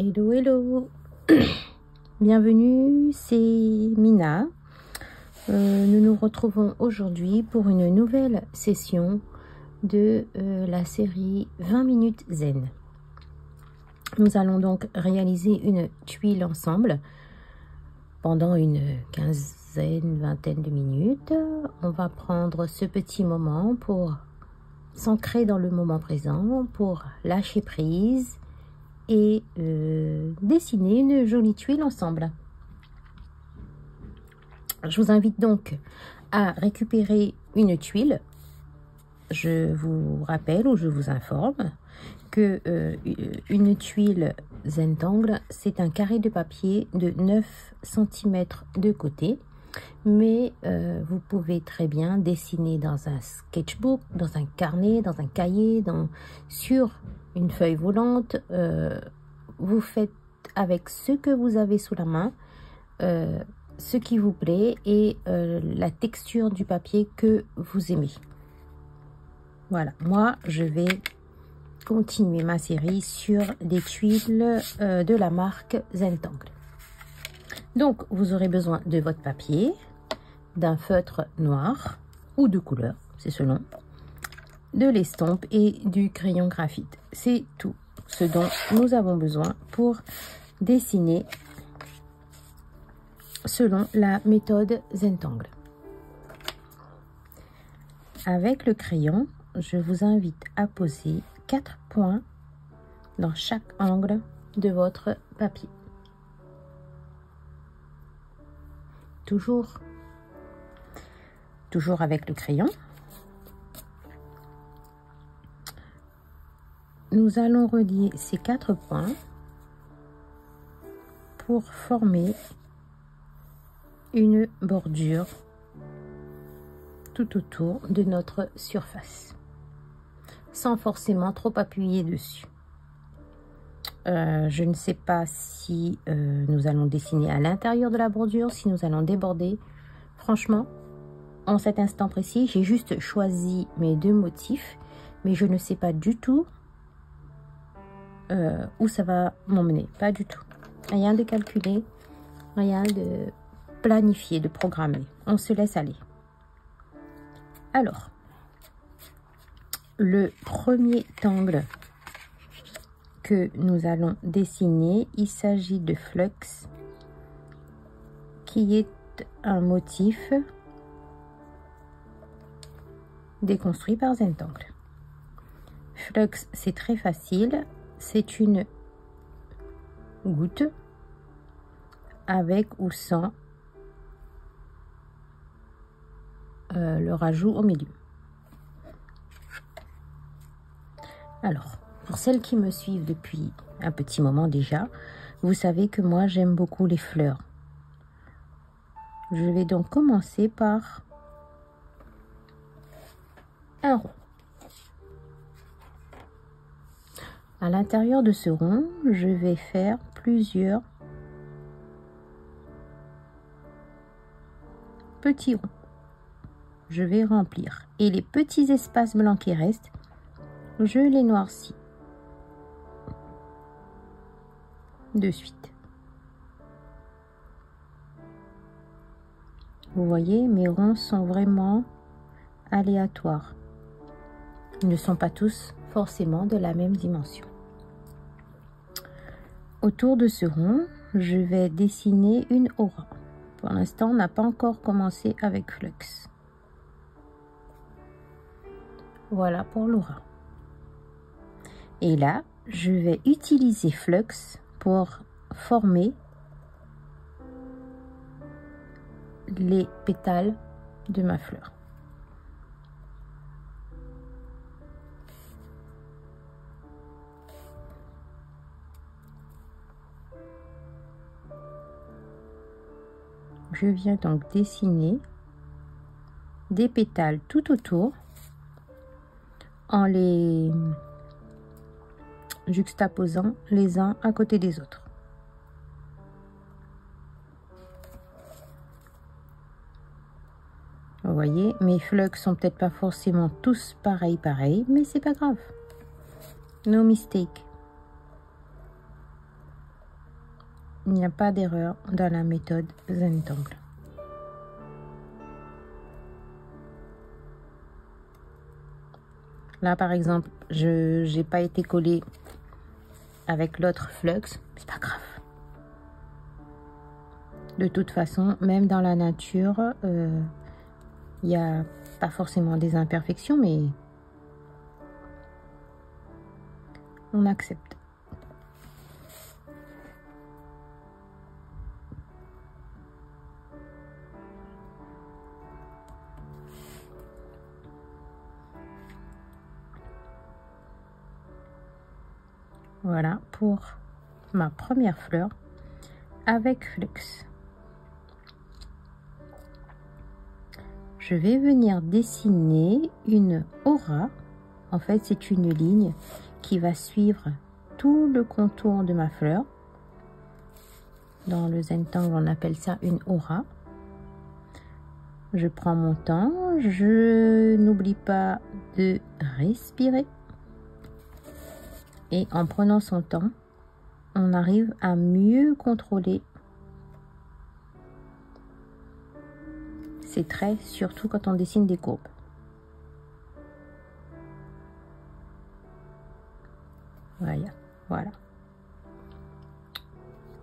Hello, hello. Bienvenue, c'est Mina. Nous nous retrouvons aujourd'hui pour une nouvelle session de la série 20 minutes zen. Nous allons donc réaliser une tuile ensemble pendant une quinzaine, vingtaine de minutes. On va prendre ce petit moment pour s'ancrer dans le moment présent, pour lâcher prise et dessiner une jolie tuile ensemble. Je vous invite donc à récupérer une tuile. Je vous rappelle ou je vous informe que une tuile Zentangle, c'est un carré de papier de 9 cm de côté. Mais vous pouvez très bien dessiner dans un sketchbook, dans un carnet, dans un cahier, sur une feuille volante. Vous faites avec ce que vous avez sous la main, ce qui vous plaît et la texture du papier que vous aimez. Voilà, moi je vais continuer ma série sur des tuiles de la marque Zentangle. Donc, vous aurez besoin de votre papier, d'un feutre noir ou de couleur, c'est selon, de l'estompe et du crayon graphite. C'est tout ce dont nous avons besoin pour dessiner selon la méthode Zentangle. Avec le crayon, je vous invite à poser 4 points dans chaque angle de votre papier. Toujours avec le crayon. Nous allons relier ces 4 points pour former une bordure tout autour de notre surface, sans forcément trop appuyer dessus. Je ne sais pas si nous allons dessiner à l'intérieur de la bordure, si nous allons déborder. Franchement, en cet instant précis, j'ai juste choisi mes 2 motifs, mais je ne sais pas du tout où ça va m'emmener. Pas du tout. Rien de calculé, rien de planifié, de programmé. On se laisse aller. Alors, le premier angle que nous allons dessiner, il s'agit de Flux, qui est un motif déconstruit par Zentangle. Flux, c'est très facile, c'est une goutte avec ou sans le rajout au milieu. Alors, pour celles qui me suivent depuis un petit moment déjà, vous savez que moi j'aime beaucoup les fleurs. Je vais donc commencer par un rond. À l'intérieur de ce rond, je vais faire plusieurs petits ronds. Je vais remplir. Et les petits espaces blancs qui restent, je les noircis de suite. Vous voyez, mes ronds sont vraiment aléatoires. Ils ne sont pas tous forcément de la même dimension. Autour de ce rond, je vais dessiner une aura. Pour l'instant, on n'a pas encore commencé avec Flux. Voilà pour l'aura. Et là, je vais utiliser Flux pour former les pétales de ma fleur. Je viens donc dessiner des pétales tout autour en les juxtaposant les uns à côté des autres. Vous voyez, mes flux sont peut-être pas forcément tous pareils, mais c'est pas grave. No mistake. il n'y a pas d'erreur dans la méthode Zentangle. Là, par exemple, je n'ai pas été collée avec l'autre flux, c'est pas grave. De toute façon, même dans la nature, il n'y a pas forcément des imperfections, mais on accepte. Voilà pour ma première fleur avec flux. Je vais venir dessiner une aura. En fait, c'est une ligne qui va suivre tout le contour de ma fleur. Dans le Zentangle, on appelle ça une aura. Je prends mon temps, je n'oublie pas de respirer. Et en prenant son temps, on arrive à mieux contrôler ces traits, surtout quand on dessine des courbes. Voilà.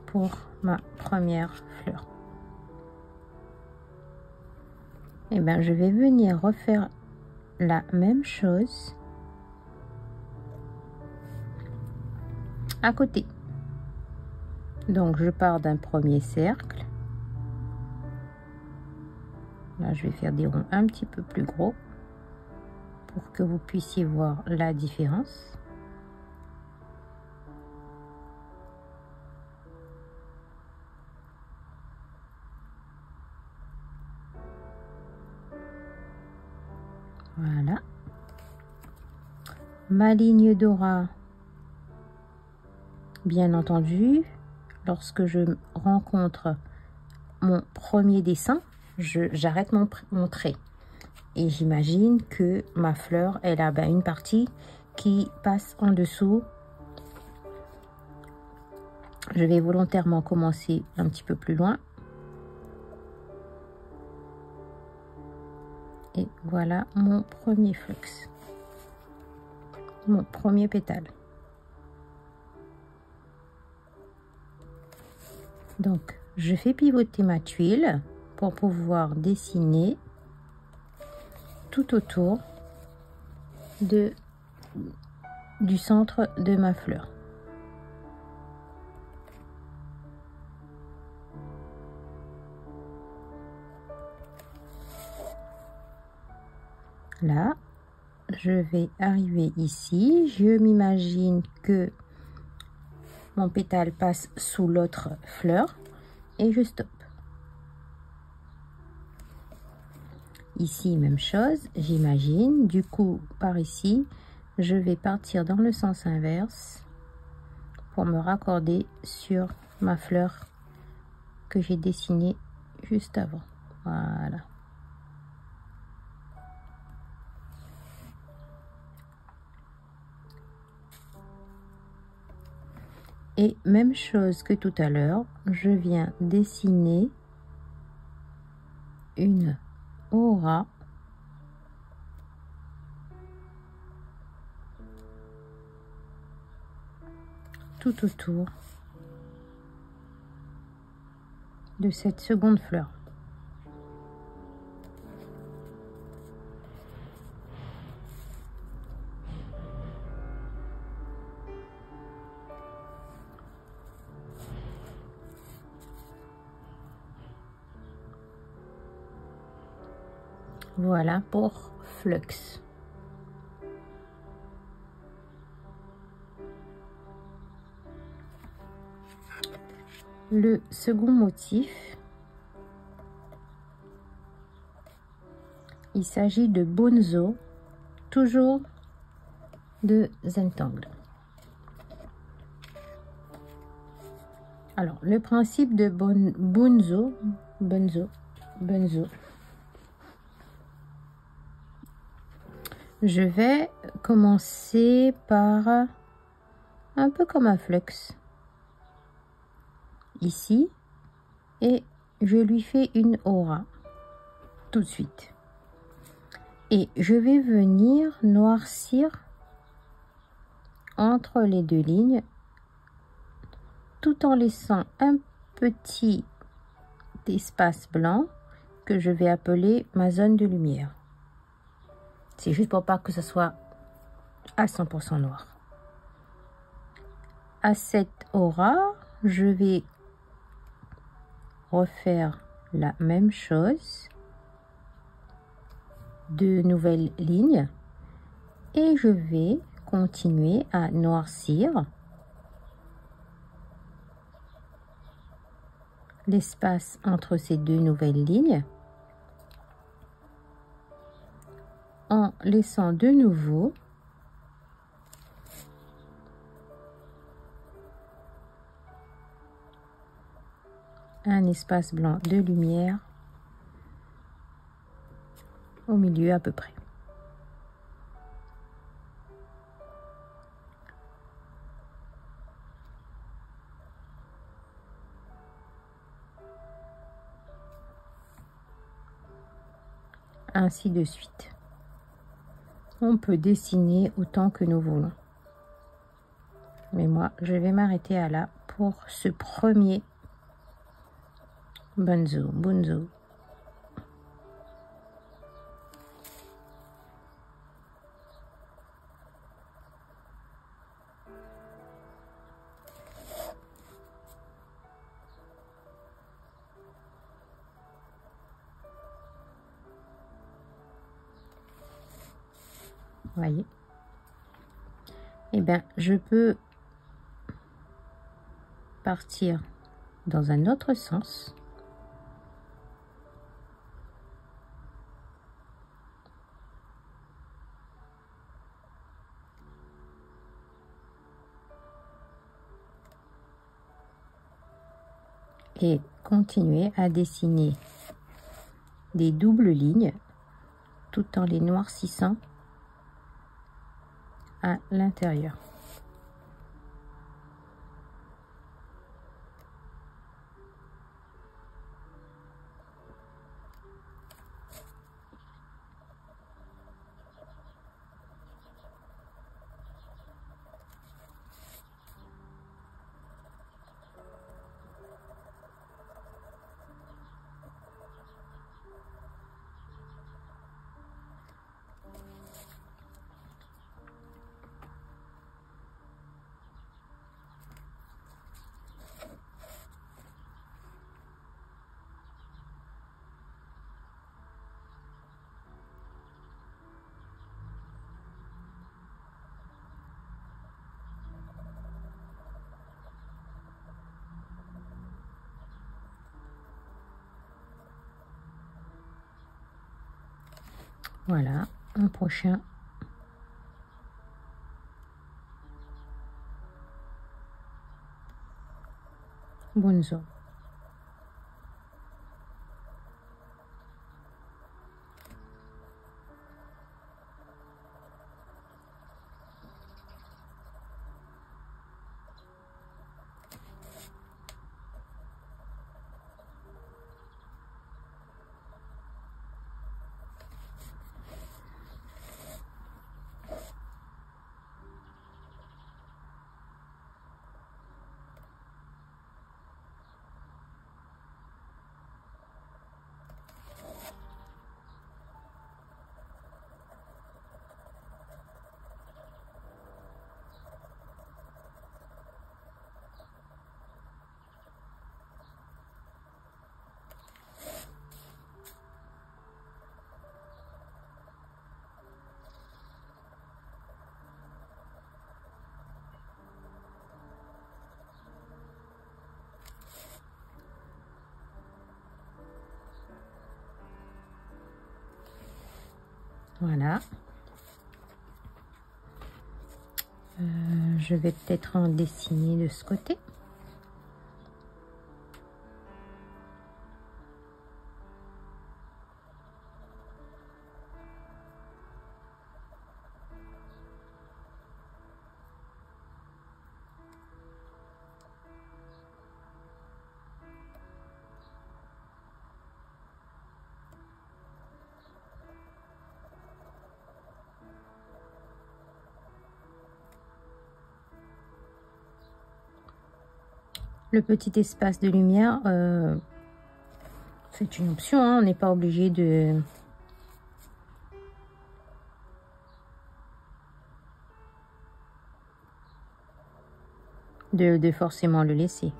Pour ma première fleur. Et bien, je vais venir refaire la même chose à côté. Donc, je pars d'un premier cercle. Là, je vais faire des ronds un petit peu plus gros pour que vous puissiez voir la différence. Voilà. Ma ligne d'aura, bien entendu, lorsque je rencontre mon premier dessin, j'arrête mon trait. Et j'imagine que ma fleur, elle a une partie qui passe en dessous. Je vais volontairement commencer un petit peu plus loin. Et voilà mon premier flux. Mon premier pétale. Donc, je fais pivoter ma tuile pour pouvoir dessiner tout autour du centre de ma fleur. Là, je vais arriver ici. Je m'imagine que mon pétale passe sous l'autre fleur et je stoppe. Ici, même chose, j'imagine. Du coup, par ici, je vais partir dans le sens inverse pour me raccorder sur ma fleur que j'ai dessinée juste avant. Voilà. Et même chose que tout à l'heure, je viens dessiner une aura tout autour de cette seconde fleur. Voilà pour flux. Le second motif, il s'agit de Bunzo, toujours de Zentangle. Alors, le principe de Bunzo, je vais commencer par un peu comme un flux. ici et je lui fais une aura tout de suite. Et je vais venir noircir entre les deux lignes tout en laissant un petit espace blanc que je vais appeler ma zone de lumière. C'est juste pour pas que ce soit à 100% noir. À cette aura, je vais refaire la même chose, de nouvelles lignes, et je vais continuer à noircir l'espace entre ces deux nouvelles lignes en laissant de nouveau un espace blanc de lumière au milieu à peu près. Ainsi de suite. On peut dessiner autant que nous voulons. Mais moi, je vais m'arrêter à là pour ce premier bunzo. Voyez. Eh bien, je peux partir dans un autre sens. Et continuer à dessiner des doubles lignes tout en les noircissant à l'intérieur. Voilà, un prochain bunzo. Voilà. Je vais peut-être en dessiner de ce côté. le petit espace de lumière, c'est une option, hein, on n'est pas obligé de forcément le laisser.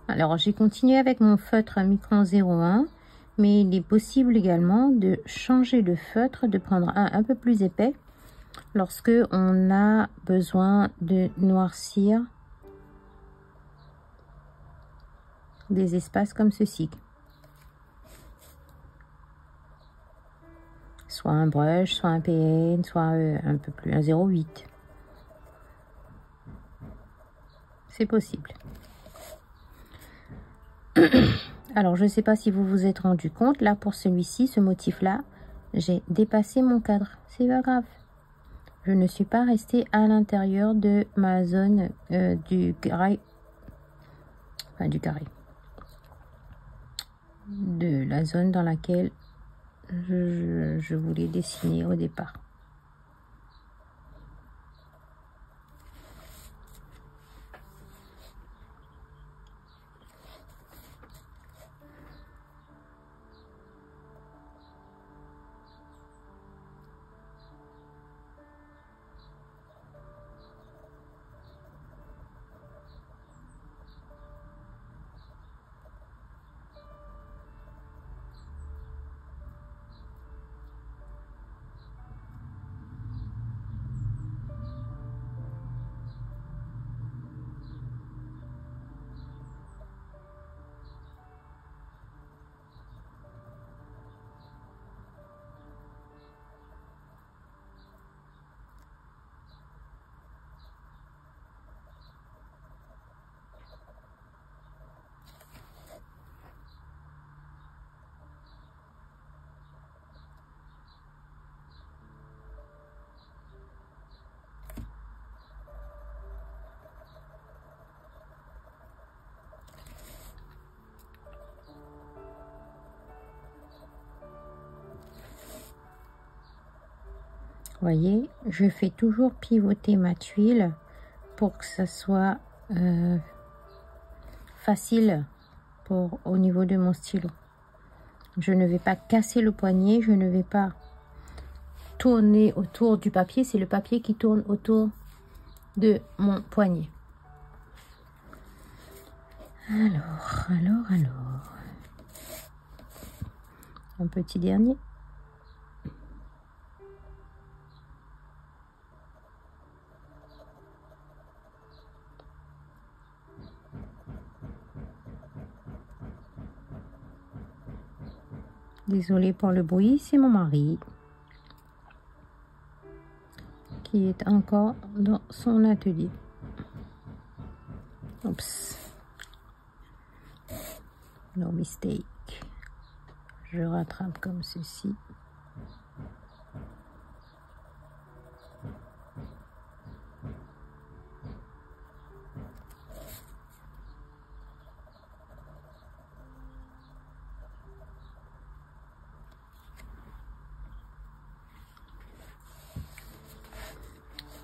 Alors, j'ai continué avec mon feutre à Micron 01, mais il est possible également de changer de feutre, de prendre un peu plus épais lorsque on a besoin de noircir des espaces comme ceci. Soit un brush, soit un PN, soit un peu plus, un 0,8. C'est possible. Alors, je ne sais pas si vous vous êtes rendu compte, là, pour celui-ci, ce motif-là, j'ai dépassé mon cadre. C'est pas grave. Je ne suis pas restée à l'intérieur de ma zone du carré. Enfin, du carré. De la zone dans laquelle je voulais dessiner au départ. Voyez, je fais toujours pivoter ma tuile pour que ça soit facile au niveau de mon stylo. Je ne vais pas casser le poignet, je ne vais pas tourner autour du papier, c'est le papier qui tourne autour de mon poignet. Alors, un petit dernier. Désolée pour le bruit, c'est mon mari qui est encore dans son atelier. Oups. No mistake. Je rattrape comme ceci.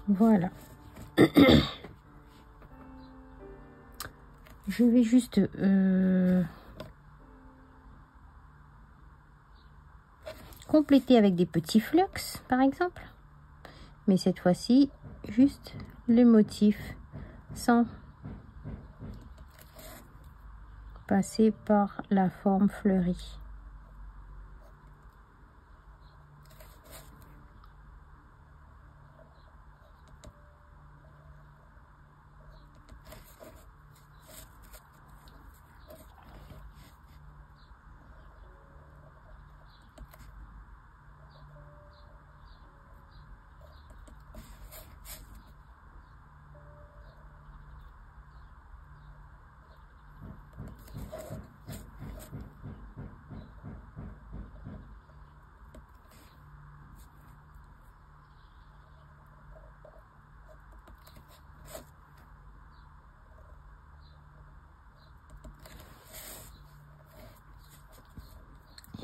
Voilà. Je vais juste compléter avec des petits flux, par exemple. Mais cette fois-ci, juste le motif sans passer par la forme fleurie.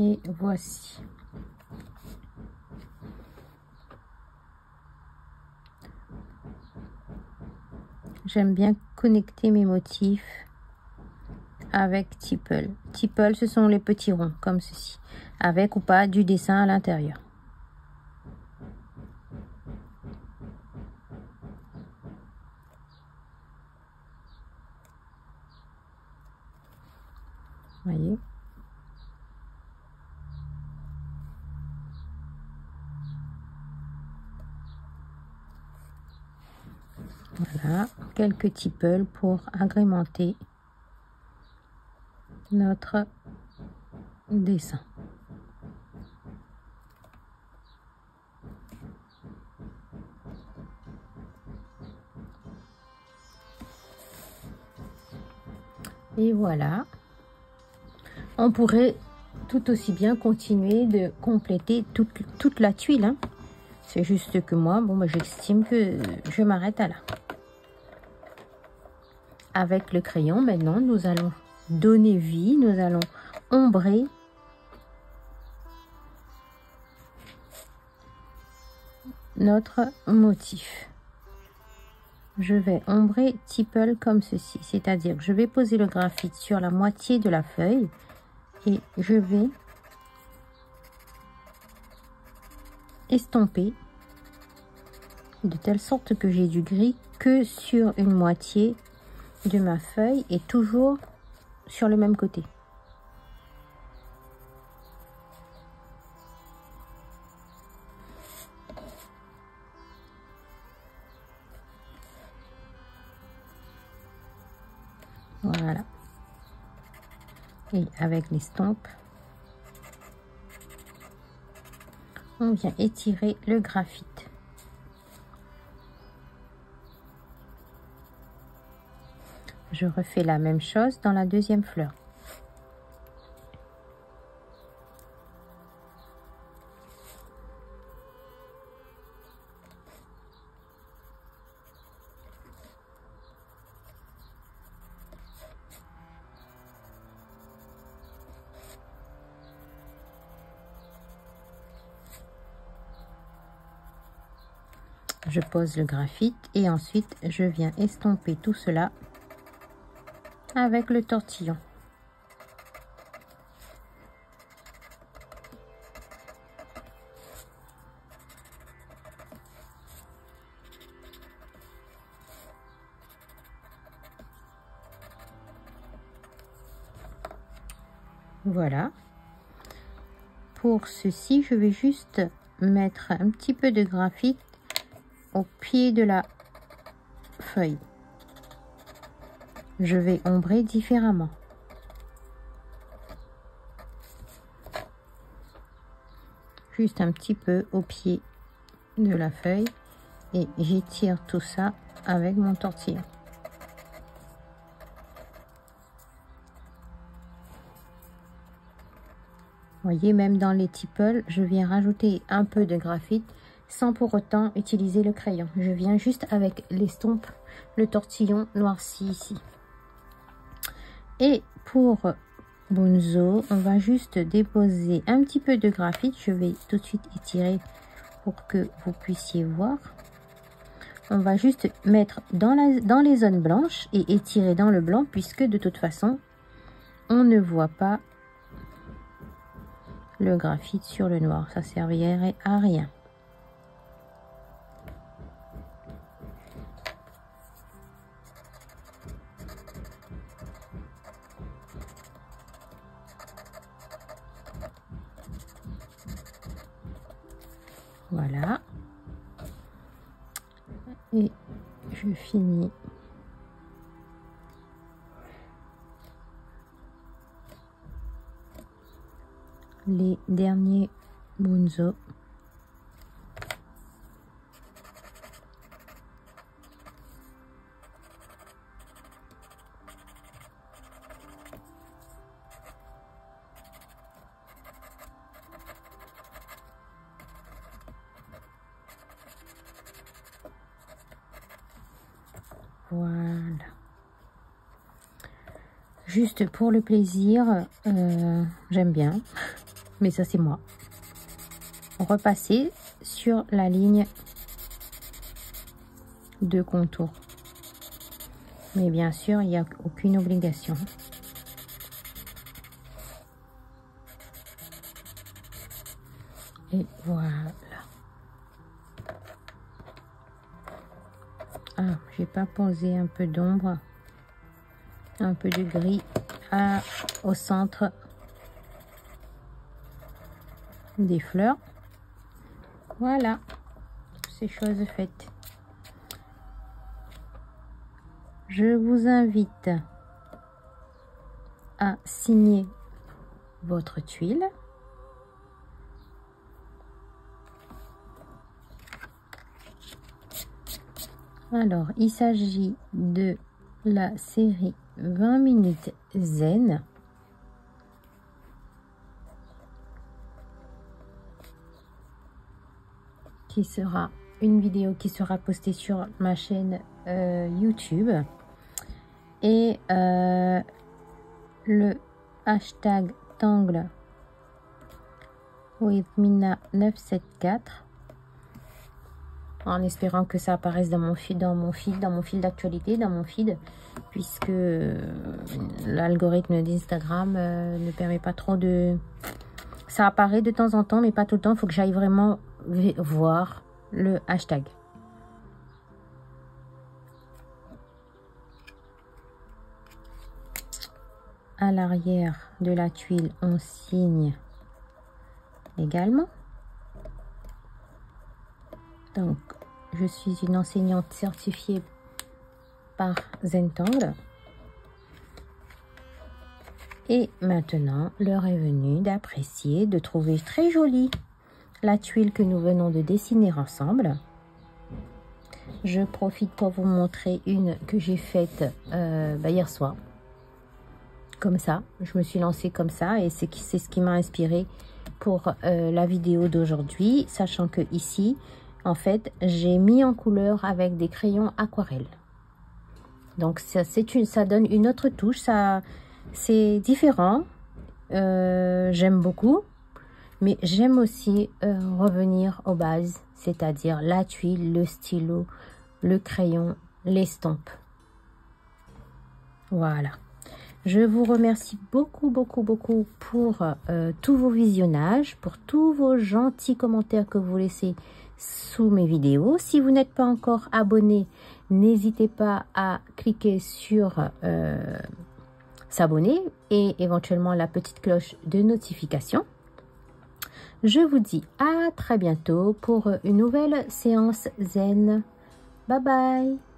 Et voici. J'aime bien connecter mes motifs avec Tipple. Tipple, ce sont les petits ronds, comme ceci, avec ou pas du dessin à l'intérieur. Voyez. Voilà, quelques Tipple pour agrémenter notre dessin. Et voilà. On pourrait tout aussi bien continuer de compléter toute la tuile, hein. C'est juste que moi, bon, j'estime que je m'arrête à là. Avec le crayon, maintenant, nous allons donner vie, nous allons ombrer notre motif. Je vais ombrer Tipple comme ceci, c'est-à-dire que je vais poser le graphite sur la moitié de la feuille et je vais estomper de telle sorte que j'ai du gris que sur une moitié de ma feuille et toujours sur le même côté. Voilà. Et avec l'estompe, on vient étirer le graphite. Je refais la même chose dans la deuxième fleur. Je pose le graphite et ensuite je viens estomper tout cela avec le tortillon. Voilà. Pour ceci, je vais juste mettre un petit peu de graphite au pied de la feuille. Je vais ombrer différemment. Juste un petit peu au pied de la feuille et j'étire tout ça avec mon tortillon. Voyez, même dans les Tipple, je viens rajouter un peu de graphite sans pour autant utiliser le crayon. Je viens juste avec l'estompe, le tortillon noirci ici. Et pour Bunzo, on va juste déposer un petit peu de graphite. Je vais tout de suite étirer pour que vous puissiez voir. On va juste mettre dans les zones blanches et étirer dans le blanc puisque de toute façon, on ne voit pas le graphite sur le noir. Ça servirait à rien. Voilà. Et je finis les derniers Bunzo. Voilà. Juste pour le plaisir, j'aime bien. mais ça c'est moi. Repasser sur la ligne de contour. Mais bien sûr, il n'y a aucune obligation. Et voilà. Ah, j'ai pas posé un peu d'ombre, un peu de gris au centre des fleurs. Voilà, c'est chose faite. Je vous invite à signer votre tuile. Alors, il s'agit de la série 20 minutes zen. Qui sera une vidéo qui sera postée sur ma chaîne YouTube. Et le hashtag Tangle with Mina 974. En espérant que ça apparaisse dans mon fil d'actualité, dans mon feed, puisque l'algorithme d'Instagram ne permet pas trop de... Ça apparaît de temps en temps, mais pas tout le temps. Il faut que j'aille vraiment voir le hashtag. À l'arrière de la tuile, on signe également. Donc, je suis une enseignante certifiée par Zentangle. Et maintenant, l'heure est venue d'apprécier, de trouver très jolie la tuile que nous venons de dessiner ensemble. Je profite pour vous montrer une que j'ai faite hier soir. Comme ça, je me suis lancée comme ça et c'est ce qui m'a inspiré pour la vidéo d'aujourd'hui, sachant que ici, en fait, j'ai mis en couleur avec des crayons aquarelle. Donc ça donne une autre touche, c'est différent. J'aime beaucoup, mais j'aime aussi revenir aux bases, c'est-à-dire la tuile, le stylo, le crayon, l'estompe. Voilà. Je vous remercie beaucoup pour tous vos visionnages, pour tous vos gentils commentaires que vous laissez sous mes vidéos. Si vous n'êtes pas encore abonné, n'hésitez pas à cliquer sur s'abonner et éventuellement la petite cloche de notification. Je vous dis à très bientôt pour une nouvelle séance zen. Bye bye.